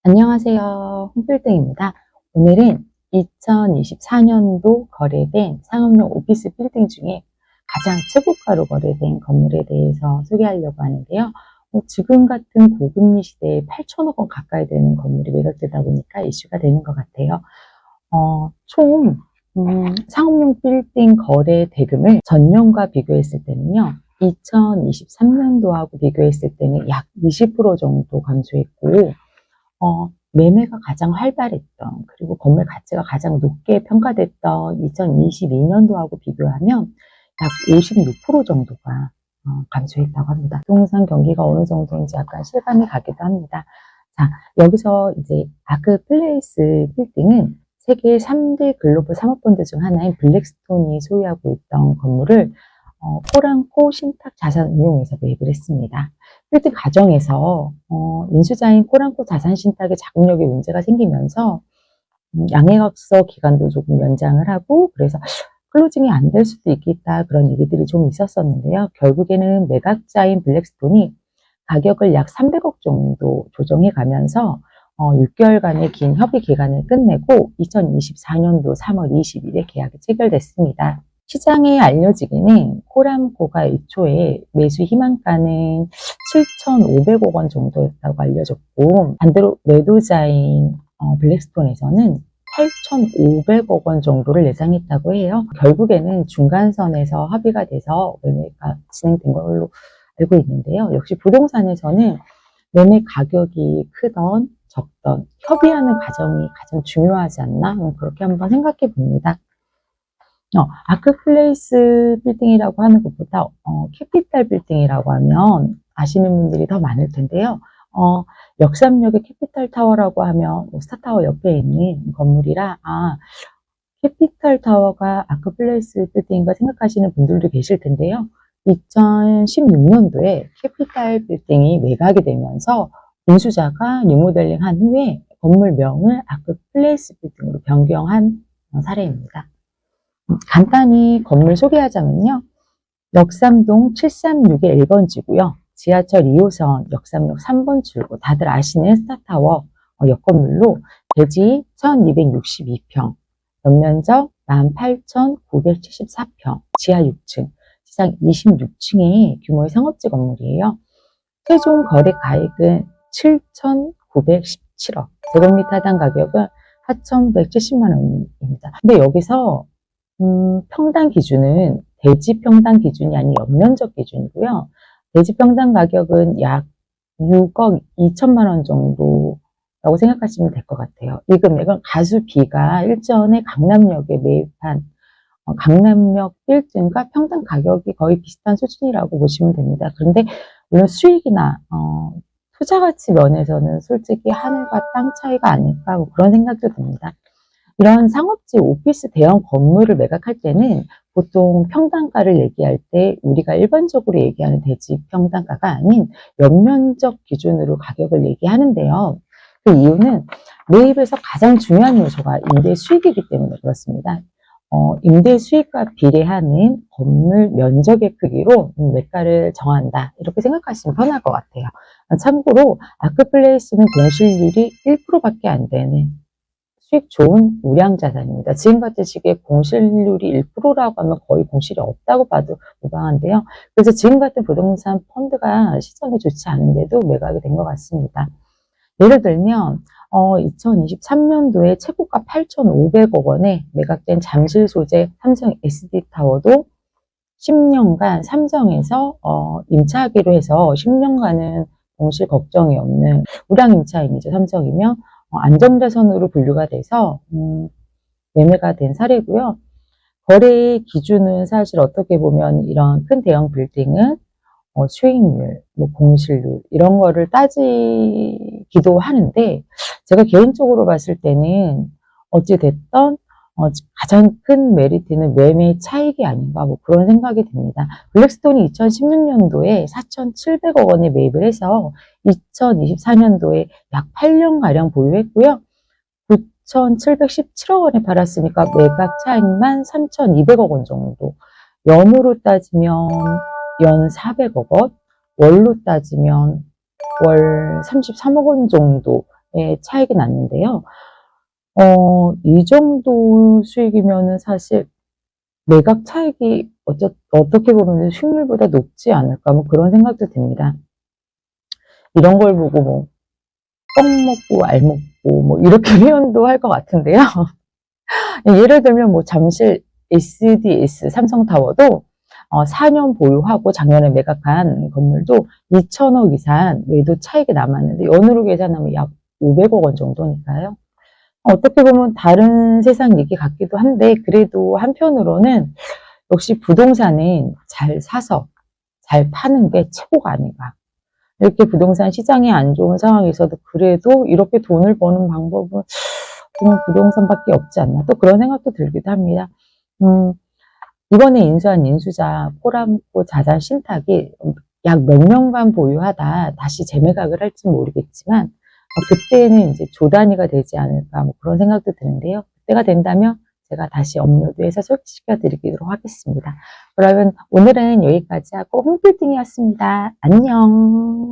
안녕하세요. 홈빌딩입니다. 오늘은 2024년도 거래된 상업용 오피스 빌딩 중에 가장 최고가로 거래된 건물에 대해서 소개하려고 하는데요. 지금 같은 고금리 시대에 8천억 원 가까이 되는 건물이 매각되다 보니까 이슈가 되는 것 같아요. 총 상업용 빌딩 거래 대금을 전년과 비교했을 때는요. 2023년도하고 비교했을 때는 약 20% 정도 감소했고, 매매가 가장 활발했던, 그리고 건물 가치가 가장 높게 평가됐던 2022년도하고 비교하면 약 56% 정도가 감소했다고 합니다. 부동산 경기가 어느 정도인지 약간 실감이 가기도 합니다. 자, 여기서 이제 아크플레이스 빌딩은 세계 3대 글로벌 사모펀드 중 하나인 블랙스톤이 소유하고 있던 건물을 포랑코 신탁 자산운용에서 매입을 했습니다. 빌딩 과정에서 인수자인 포랑코 자산신탁의 자금력에 문제가 생기면서 양해각서 기간도 조금 연장을 하고, 그래서 클로징이 안 될 수도 있겠다, 그런 얘기들이 좀 있었었는데요. 결국에는 매각자인 블랙스톤이 가격을 약 300억 정도 조정해 가면서 6개월간의 긴 협의 기간을 끝내고 2024년도 3월 20일에 계약이 체결됐습니다. 시장에 알려지기는 포랑코가 애초에 매수 희망가는 7,500억 원 정도였다고 알려졌고, 반대로 매도자인 블랙스톤에서는 8,500억 원 정도를 예상했다고 해요. 결국에는 중간선에서 합의가 돼서 매매가 진행된 걸로 알고 있는데요. 역시 부동산에서는 매매 가격이 크던 적던 협의하는 과정이 가장 중요하지 않나? 그렇게 한번 생각해 봅니다. 아크플레이스 빌딩이라고 하는 것보다 캐피탈 빌딩이라고 하면 아시는 분들이 더 많을 텐데요. 역삼역의 캐피탈 타워라고 하면 스타타워 옆에 있는 건물이라 캐피탈 타워가 아크플레이스 빌딩인가 생각하시는 분들도 계실 텐데요. 2016년도에 캐피탈 빌딩이 매각이 되면서 인수자가 리모델링한 후에 건물명을 아크플레이스 빌딩으로 변경한 사례입니다. 간단히 건물 소개하자면요. 역삼동 736의 1번지고요. 지하철 2호선 역삼역 3번 출구, 다들 아시는 스타타워 옆 건물로 대지 1262평, 연면적 18,974평, 지하 6층, 지상 26층의 규모의 상업지 건물이에요. 최종 거래 가액은 7,917억, 제곱미터당 가격은 4,170만 원입니다. 근데 여기서 평당 기준은 대지 평당 기준이 아닌 연면적 기준이고요. 대지 평당 가격은 약 6억 2천만 원 정도라고 생각하시면 될 것 같아요. 이 금액은 가수비가 일전에 강남역에 매입한 강남역 빌딩과 평당 가격이 거의 비슷한 수준이라고 보시면 됩니다. 그런데 물론 수익이나 투자 가치 면에서는 솔직히 하늘과 땅 차이가 아닐까, 그런 생각도 듭니다. 이런 상업지 오피스 대형 건물을 매각할 때는 보통 평당가를 얘기할 때 우리가 일반적으로 얘기하는 대지 평당가가 아닌 연면적 기준으로 가격을 얘기하는데요. 그 이유는 매입에서 가장 중요한 요소가 임대 수익이기 때문에 그렇습니다. 임대 수익과 비례하는 건물 면적의 크기로 매가를 정한다, 이렇게 생각하시면 편할 것 같아요. 참고로 아크플레이스는 공실률이 1%밖에 안 되는 수익 좋은 우량 자산입니다. 지금 같은 시기에 공실률이 1%라고 하면 거의 공실이 없다고 봐도 무방한데요. 그래서 지금 같은 부동산 펀드가 시장이 좋지 않은데도 매각이 된 것 같습니다. 예를 들면 2023년도에 최고가 8,500억 원에 매각된 잠실 소재 삼성 SD타워도 10년간 삼성에서 임차하기로 해서 10년간은 공실 걱정이 없는 우량 임차인이죠. 삼성이면 안정자선으로 분류가 돼서 매매가 된 사례고요. 거래의 기준은 사실 어떻게 보면 이런 큰 대형 빌딩은 수익률, 공실률 이런 거를 따지기도 하는데, 제가 개인적으로 봤을 때는 어찌됐든 가장 큰 메리트는 매매 차익이 아닌가, 그런 생각이 듭니다. 블랙스톤이 2016년도에 4,700억 원에 매입을 해서 2024년도에 약 8년가량 보유했고요. 9,717억 원에 팔았으니까 매각 차익만 3,200억 원 정도. 연으로 따지면 연 400억 원, 월로 따지면 월 33억 원 정도 차익이 났는데요. 이 정도 수익이면은 사실 매각 차익이 어떻게 보면 수익률보다 높지 않을까, 뭐 그런 생각도 듭니다. 이런 걸 보고 뭐, 떡 먹고 알 먹고 뭐 이렇게 표현도 할 것 같은데요. 예를 들면 뭐 잠실 SDS 삼성타워도 4년 보유하고 작년에 매각한 건물도 2천억 이상 매도 차익이 남았는데 연으로 계산하면 약 500억 원 정도니까요. 어떻게 보면 다른 세상 얘기 같기도 한데 그래도 한편으로는 역시 부동산은 잘 사서 잘 파는 게 최고가 아닌가. 이렇게 부동산 시장이 안 좋은 상황에서도 그래도 이렇게 돈을 버는 방법은 그냥 부동산밖에 없지 않나. 또 그런 생각도 들기도 합니다. 이번에 인수한 인수자 포람코 자산 신탁이 약 몇 년간 보유하다 다시 재매각을 할지 모르겠지만 그때는 이제 조 단위가 되지 않을까 뭐 그런 생각도 드는데요. 그때가 된다면 제가 다시 업로드해서 소개시켜 드리도록 하겠습니다. 그러면 오늘은 여기까지 하고 홈빌딩이었습니다. 안녕.